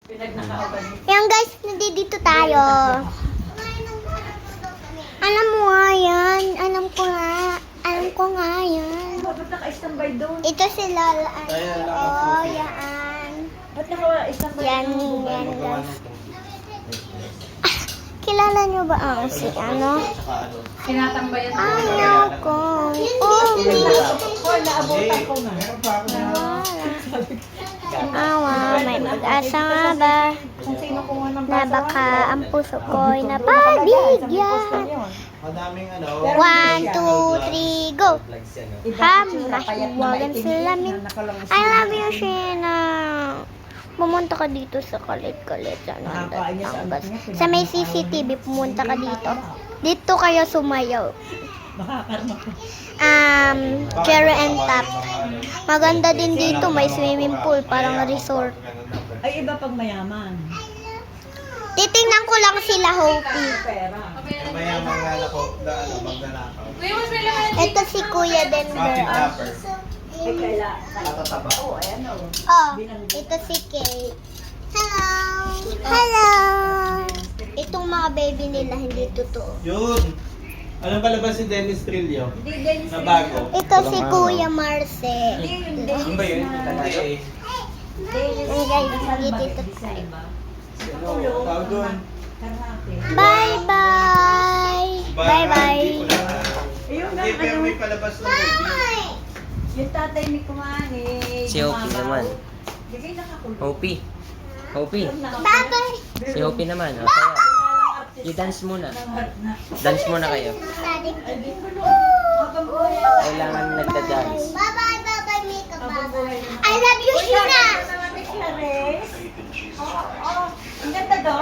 Yan guys, nandito tayo. Alam mo nga yan. Alam ko nga yan. Ba't naka-standby doon? Ito si Lala. Oh, yan. Ba't naka-standby Yan, doon? yan guys. Kilala nyo ba ang si ano? Tinatambayan ko. Ano ko? Oh, Naabutan ko na. awa, may pag-asa nga ba? Kung sino kung anong Na baka ang puso ko'y napabigyan. Madaming ano. 1, 2, 3, go! Ham, mahiwagan salamin. I love you, Sheena. Pumunta ka dito sa kalit-kalit sa Batangas. Sa may CCTV, pumunta ka dito. Dito kayo sumayaw. Cherry and Top. Maganda din dito, may swimming pool, parang resort. Ay, iba pag mayaman. Titingnan ko lang sila, Hopi. Pera. Mayamang lalako, magnanakaw. Ito si Kuya Muffin Denver. topper. Ay, kaila. Tatataba. Oo, ayan o. Oh, ito si Kate. Hello! Hello! Itong mga baby nila hindi totoo. Yun. Anong palabas si Dennis Trillo? Hindi, Dennis. Na bago. Ito si Kuya Marce. Hindi, yung Dennis. Ano ba yun? Hindi eh. Dennis. Ang guys, hindi dito tayo. Tulong. Tawag doon. Karate. Bye-bye! Bye-bye! Ayun na, Hindi, pero ano. may palabas na movie. Yung tatay ni Kumani. Si Hopi naman. Bigay nakakulong. Hopi. Hopi. Bye-bye! Si Hopi naman. O, kaya. I-dance muna. Dance muna kayo. Kailangan nagda-dance. Bye-bye, bye-bye, makeup, bye-bye. I love you, Sheena! Oo, ang ganda daw.